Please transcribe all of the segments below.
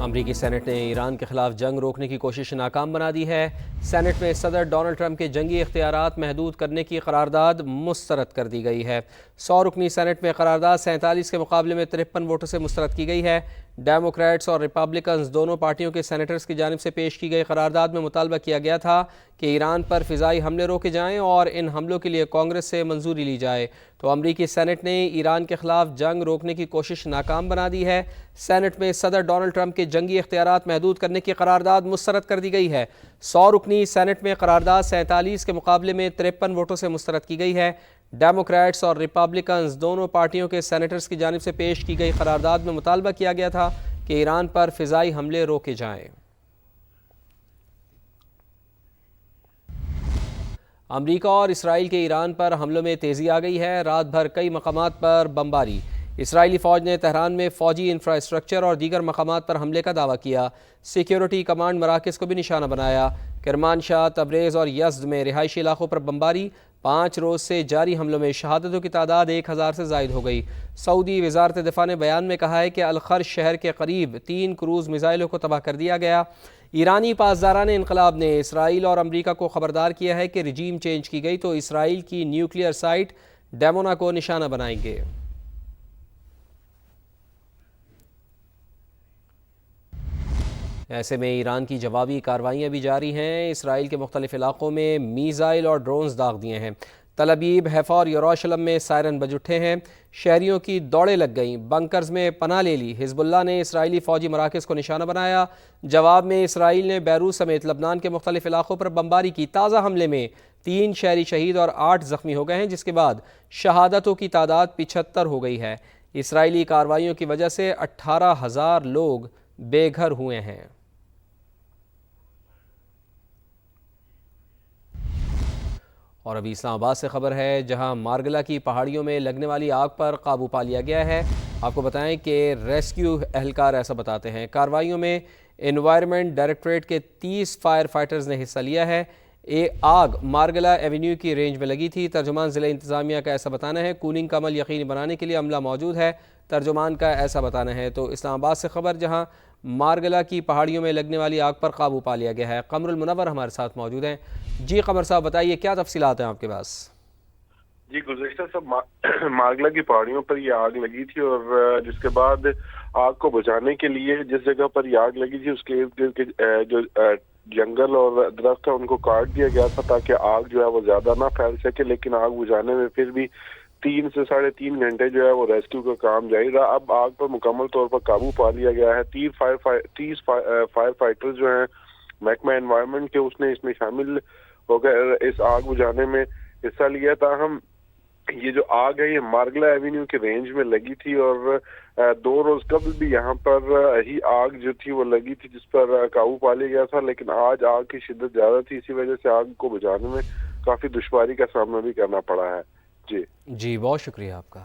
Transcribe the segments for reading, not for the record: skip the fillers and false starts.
امریکی سینٹ نے ایران کے خلاف جنگ روکنے کی کوشش ناکام بنا دی ہے۔ سینٹ میں صدر ڈونلڈ ٹرمپ کے جنگی اختیارات محدود کرنے کی قرارداد مسترد کر دی گئی ہے۔ 100 رکنی سینٹ میں قرارداد 47 کے مقابلے میں 53 ووٹوں سے مسترد کی گئی ہے۔ ڈیموکریٹس اور ریپبلکنز دونوں پارٹیوں کے سینیٹرز کی جانب سے پیش کی گئی قرارداد میں مطالبہ کیا گیا تھا کہ ایران پر فضائی حملے روکے جائیں اور ان حملوں کے لیے کانگریس سے منظوری لی جائے، تو امریکی سینٹ نے ایران کے خلاف جنگ روکنے کی کوشش ناکام بنا دی ہے۔ سینٹ میں صدر ڈونلڈ ٹرمپ کے جنگی اختیارات محدود کرنے کی قرارداد مسترد کر دی گئی ہے۔ 100 رکنی سینٹ میں قرارداد 47 کے مقابلے میں 53 ووٹوں سے مسترد کی گئی ہے۔ ڈیموکریٹس اور ریپبلکنز دونوں پارٹیوں کے سینیٹرز کی جانب سے پیش کی گئی قرارداد میں مطالبہ کیا گیا تھا کہ ایران پر فضائی حملے روکے جائیں۔ امریکہ اور اسرائیل کے ایران پر حملوں میں تیزی آ گئی ہے۔ رات بھر کئی مقامات پر بمباری۔ اسرائیلی فوج نے تہران میں فوجی انفراسٹرکچر اور دیگر مقامات پر حملے کا دعویٰ کیا۔ سیکیورٹی کمانڈ مراکز کو بھی نشانہ بنایا۔ کرمانشاہ، تبریز اور یزد میں رہائشی علاقوں پر بمباری۔ 5 روز سے جاری حملوں میں شہادتوں کی تعداد 1000 سے زائد ہو گئی۔ سعودی وزارت دفاع نے بیان میں کہا ہے کہ الخرش شہر کے قریب 3 کروز میزائلوں کو تباہ کر دیا گیا۔ ایرانی پاسداران انقلاب نے اسرائیل اور امریکہ کو خبردار کیا ہے کہ رجیم چینج کی گئی تو اسرائیل کی نیوکلیئر سائٹ ڈیمونا کو نشانہ بنائیں گے۔ ایسے میں ایران کی جوابی کارروائیاں بھی جاری ہیں۔ اسرائیل کے مختلف علاقوں میں میزائل اور ڈرونز داغ دیے ہیں۔ تل ابیب، حیفا اور یروشلم میں سائرن بج اٹھے ہیں۔ شہریوں کی دوڑیں لگ گئیں، بنکرز میں پناہ لے لی۔ حزب اللہ نے اسرائیلی فوجی مراکز کو نشانہ بنایا۔ جواب میں اسرائیل نے بیروت سمیت لبنان کے مختلف علاقوں پر بمباری کی۔ تازہ حملے میں 3 شہری شہید اور 8 زخمی ہو گئے ہیں، جس کے بعد شہادتوں کی تعداد 75 ہو گئی ہے۔ اسرائیلی کارروائیوں کی وجہ سے 18,000 لوگ بے گھر ہوئے ہیں۔ اور ابھی اسلام آباد سے خبر ہے، جہاں مارگلا کی پہاڑیوں میں لگنے والی آگ پر قابو پا لیا گیا ہے۔ آپ کو بتائیں کہ ریسکیو اہلکار ایسا بتاتے ہیں۔ کارروائیوں میں انوائرمنٹ ڈائریکٹوریٹ کے 30 فائر فائٹرز نے حصہ لیا ہے۔ آگ مارگلا ایونیو کی رینج میں لگی تھی۔ ترجمان ضلع انتظامیہ کا ایسا بتانا ہے کولنگ کا عمل یقینی بنانے کے لیے عملہ موجود ہے۔ ترجمان کا ایسا بتانا ہے۔ تو اسلام آباد سے خبر، جہاں مارگلا کی پہاڑیوں میں لگنے والی آگ پر قابو پا لیا گیا ہے۔ قمر المنور ہمارے ساتھ موجود ہیں۔ جی قمر صاحب، بتائیے کیا تفصیلات ہیں آپ کے پاس؟ جی، گزشتہ سب مارگلا کی پہاڑیوں پر یہ آگ لگی تھی اور جس کے بعد آگ کو بجھانے کے لیے جس جگہ پر یہ آگ لگی تھی اس کے ارد گرد کے جو جنگل اور درخت ہے ان کو کاٹ دیا گیا تھا تاکہ آگ جو ہے وہ زیادہ نہ پھیل سکے، لیکن آگ بجھانے میں پھر بھی 3 سے 3.5 گھنٹے جو ہے وہ ریسکیو کا کام جاری رہا۔ اب آگ پر مکمل طور پر قابو پا لیا گیا ہے۔ 30 فائر فائٹر جو ہیں محکمہ انوائرمنٹ کے اس نے شامل ہو کر اس آگ بجھانے میں حصہ لیا۔ تاہم یہ جو آگ ہے یہ مارگلا ایونیو کے رینج میں لگی تھی اور 2 روز قبل بھی یہاں پر ہی آگ جو تھی وہ لگی تھی جس پر قابو پا لیا گیا تھا، لیکن آج آگ کی شدت زیادہ تھی، اسی وجہ سے آگ کو بجھانے میں کافی دشواری کا سامنا بھی کرنا پڑا ہے۔ جی بہت شکریہ آپ کا۔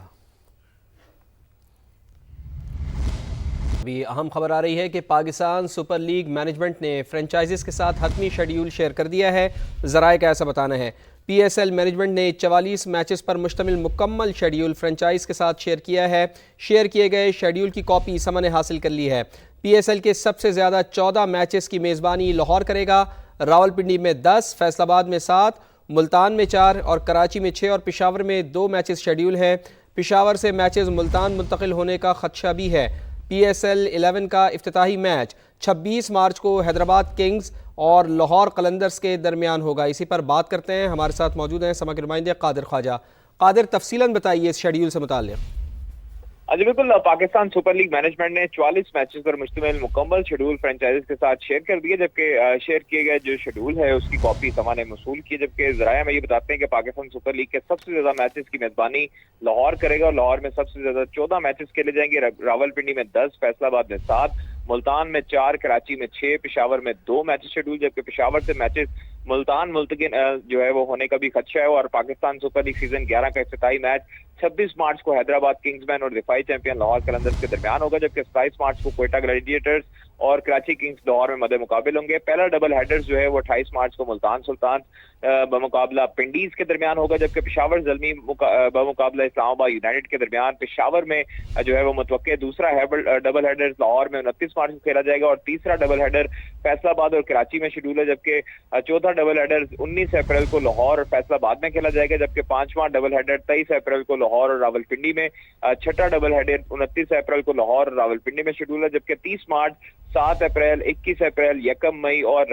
ابھی اہم خبر آ رہی ہے کہ پاکستان سپر لیگ مینجمنٹ نے فرنچائزز کے ساتھ حتمی شیڈیول شیئر کر دیا ہے۔ ذرائع کا ایسا بتانا ہے پی ایس ایل مینجمنٹ نے 44 میچز پر مشتمل مکمل شیڈیول فرنچائز کے ساتھ شیئر کیا ہے۔ شیئر کیے گئے شیڈیول کی کاپی سما نے حاصل کر لی ہے۔ پی ایس ایل کے سب سے زیادہ 14 میچز کی میزبانی لاہور کرے گا۔ راولپنڈی میں 10، فیصل آباد میں 7، ملتان میں 4 اور کراچی میں 6 اور پشاور میں 2 میچز شیڈیول ہیں۔ پشاور سے میچز ملتان منتقل ہونے کا خدشہ بھی ہے۔ پی ایس ایل 11 کا افتتاحی میچ 26 مارچ کو حیدرآباد کنگز اور لاہور قلندرز کے درمیان ہوگا۔ اسی پر بات کرتے ہیں، ہمارے ساتھ موجود ہیں سما کے نمائندے قادر خواجہ۔ قادر، تفصیلاً بتائیے اس شیڈیول سے متعلق۔ جی بالکل، پاکستان سپر لیگ مینجمنٹ نے 44 میچز پر مشتمل مکمل شیڈول فرنچائزز کے ساتھ شیئر کر دیا، جبکہ شیئر کیے گئے جو شیڈول ہے اس کی کاپی سما نے موصول کی، جبکہ ذرائع میں یہ بتاتے ہیں کہ پاکستان سپر لیگ کے سب سے زیادہ میچز کی میزبانی لاہور کرے گا اور لاہور میں سب سے زیادہ 14 میچز کھیلے جائیں گے۔ راولپنڈی میں 10، فیصل آباد میں 7، ملتان میں 4، کراچی میں 6، پشاور میں 2 میچز شیڈول، جبکہ پشاور سے میچز ملتان ملتقن جو ہے وہ ہونے کا بھی خدشہ ہے۔ اور پاکستان سپر لیگ سیزن 11 کا افتتاحی میچ 26 مارچ کو حیدرآباد کنگز مین اور دفاعی چیمپئن لاہور قلندرز کے درمیان ہوگا، جبکہ 27 مارچ کو کوئٹہ گلیڈیٹرز اور کراچی کنگز لاہور میں مد مقابل ہوں گے۔ پہلا ڈبل ہیڈر جو ہے وہ 28 مارچ کو ملتان سلطان بمقابلہ پنڈیز کے درمیان ہوگا، جبکہ پشاور زلمی بمقابلہ اسلام آباد یونائیٹڈ کے درمیان پشاور میں جو ہے وہ متوقع دوسرا ڈبل ہیڈر لاہور میں 29 مارچ کو کھیلا جائے گا، اور تیسرا ڈبل ہیڈر فیصل آباد اور کراچی میں شیڈول ہے، جبکہ چوتھا ڈبل ہیڈر 19 اپریل کو لاہور اور فیصل آباد میں کھیلا جائے گا، جبکہ پانچواں ڈبل ہیڈر 23 اپریل کو لاہور اور راولپنڈی میں، چھٹا ڈبل ہیڈر 29 اپریل کو لاہور اور راولپنڈی میں شیڈول ہے، جبکہ 30 مارچ 7 اپریل 21 اپریل 1 مئی اور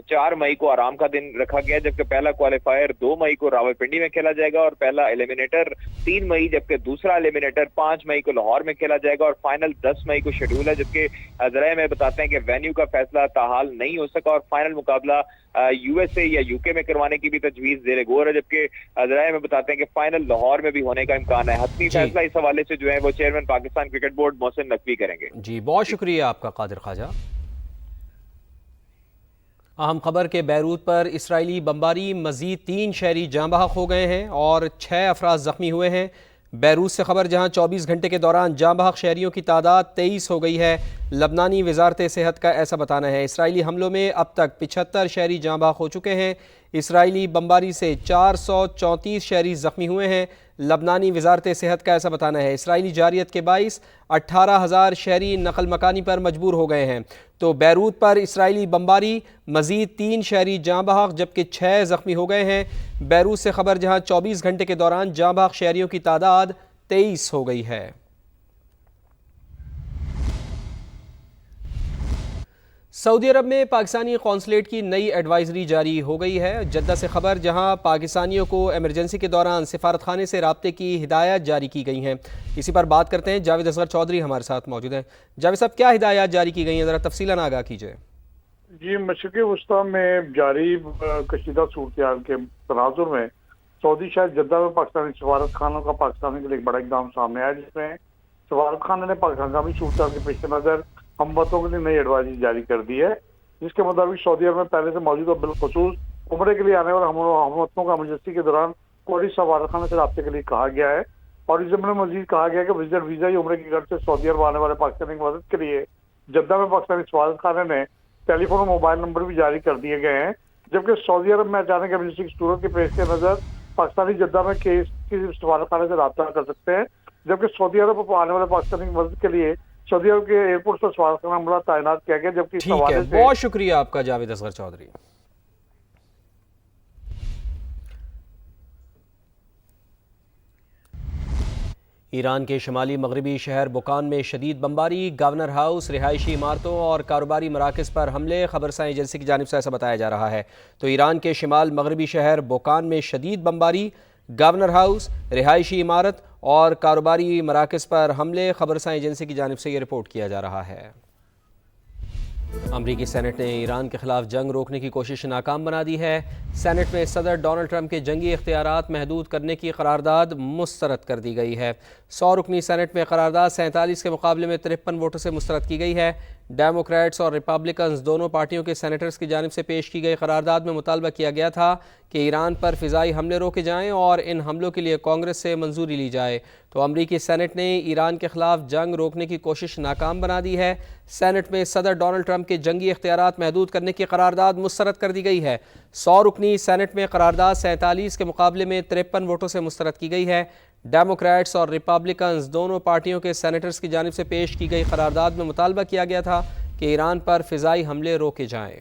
4 مئی کو آرام کا دن رکھا گیا، جبکہ پہلا کوالیفائر 2 مئی کو راولپنڈی میں کھیلا جائے گا اور پہلا ایلیمینیٹر 3 مئی، جبکہ دوسرا ایلیمینیٹر 5 مئی کو لاہور میں کھیلا جائے گا اور فائنل 10 مئی کو شیڈول ہے، جبکہ ذرائع میں بتاتے ہیں کہ وینیو کا فیصلہ تاحال نہیں ہو سکا اور فائنل مقابلہ یو ایس اے یا یو کے میں کروانے کی بھی تجویز زیر غور ہے، جبکہ ذرائع میں بتاتے ہیں کہ فائنل لاہور میں بھی ہونے کا امکان ہے۔ حتمی فیصلہ اس حوالے سے جو ہے وہ chairman Pakistan cricket board Mohsin Naqvi کریں گے۔ جی بہت شکریہ آپ کا قادر خواجہ۔ اہم خبر کہ بیروت پر اسرائیلی بمباری، مزید 3 شہری جاں بحق ہو گئے ہیں اور 6 افراد زخمی ہوئے ہیں۔ بیروت سے خبر جہاں 24 گھنٹے کے دوران جاں بحق شہریوں کی تعداد 23 ہو گئی ہے۔ لبنانی وزارت صحت کا ایسا بتانا ہے۔ اسرائیلی حملوں میں اب تک 75 شہری جاں بحق ہو چکے ہیں۔ اسرائیلی بمباری سے 434 شہری زخمی ہوئے ہیں۔ لبنانی وزارت صحت کا ایسا بتانا ہے۔ اسرائیلی جارحیت کے باعث 18,000 شہری نقل مکانی پر مجبور ہو گئے ہیں۔ تو بیروت پر اسرائیلی بمباری، مزید 3 شہری جاں بحق جبکہ 6 زخمی ہو گئے ہیں۔ بیروت سے خبر جہاں 24 گھنٹے کے دوران جاں بحق شہریوں کی تعداد 23 ہو گئی ہے۔ سعودی عرب میں پاکستانی قونصلیٹ کی نئی ایڈوائزری جاری ہو گئی ہے۔ جدہ سے خبر جہاں پاکستانیوں کو ایمرجنسی کے دوران سفارت خانے سے رابطے کی ہدایات جاری کی گئی ہیں۔ اسی پر بات کرتے ہیں، جاوید اصغر چودھری ہمارے ساتھ موجود ہیں۔ جاوید صاحب، کیا ہدایات جاری کی گئی ہیں، ذرا تفصیلاً آگاہ کیجیے۔ جی، مشرق وسطیٰ میں جاری کشیدہ صورتحال کے تناظر میں سعودی شہر جدہ میں پاکستانی سفارت خانوں کا پاکستان کے لیے ایک بڑا اقدام سامنے آیا، جس میں سفارت خانے نے پاکستانی صورتحال کے پیش نظر ہم وطنوں کے لیے نئی ایڈوائزری جاری کر دی ہے، جس کے مطابق سعودی عرب میں پہلے سے موجود اور بالخصوص عمرے کے لیے آنے والے ہم وطنوں کا ایمرجنسی کے دوران فوری سفارت خانے سے رابطے کے لیے کہا گیا ہے، اور اس ضمن میں مزید کہا گیا ہے کہ وزٹر ویزا یا عمرے کی غرض سے سعودی عرب آنے والے پاکستانی کی مدد کے لیے جدہ میں پاکستانی سفارت خانے نے ٹیلی فون اور موبائل نمبر بھی جاری کر دیے گئے ہیں، جبکہ سعودی عرب میں اچانک ایمرجنسی کی صورت کے پیش نظر پاکستانی جدہ میں کیس کی سفارت خانے سے رابطہ کر سکتے ہیں، جبکہ سعودی عرب کو آنے والے پاکستانی کی مدد کے لیے سعودی عرب کے ایئرپورٹ پر سفارت خانہ عملہ تعینات کیا گیا، جبکہ اس حوالے سے بہت شکریہ آپ کا جاوید اصغر چودھری۔ ایران کے شمالی مغربی شہر بوکان میں شدید بمباری، گورنر ہاؤس، رہائشی عمارتوں اور کاروباری مراکز پر حملے، خبرساں ایجنسی کی جانب سے ایسا بتایا جا رہا ہے۔ تو ایران کے شمال مغربی شہر بوکان میں شدید بمباری، گورنر ہاؤس، رہائشی عمارت اور کاروباری مراکز پر حملے، خبرساں ایجنسی کی جانب سے یہ رپورٹ کیا جا رہا ہے۔ امریکی سینٹ نے ایران کے خلاف جنگ روکنے کی کوشش ناکام بنا دی ہے۔ سینٹ میں صدر ڈونلڈ ٹرمپ کے جنگی اختیارات محدود کرنے کی قرارداد مسترد کر دی گئی ہے۔ 100 رکنی سینٹ میں قرارداد 47 کے مقابلے میں 53 ووٹوں سے مسترد کی گئی ہے۔ ڈیموکریٹس اور ریپبلکنز دونوں پارٹیوں کے سینیٹرز کی جانب سے پیش کی گئی قرارداد میں مطالبہ کیا گیا تھا کہ ایران پر فضائی حملے روکے جائیں اور ان حملوں کے لیے کانگریس سے منظوری لی جائے۔ تو امریکی سینٹ نے ایران کے خلاف جنگ روکنے کی کوشش ناکام بنا دی ہے۔ سینٹ میں صدر ڈونلڈ ٹرمپ کے جنگی اختیارات محدود کرنے کی قرارداد مسترد کر دی گئی ہے۔ 100 رکنی سینٹ میں قرارداد 47 کے مقابلے میں 53 ووٹوں سے مسترد کی گئی ہے۔ ڈیموکریٹس اور ریپبلکنز دونوں پارٹیوں کے سینیٹرز کی جانب سے پیش کی گئی قرارداد میں مطالبہ کیا گیا تھا کہ ایران پر فضائی حملے روکے جائیں۔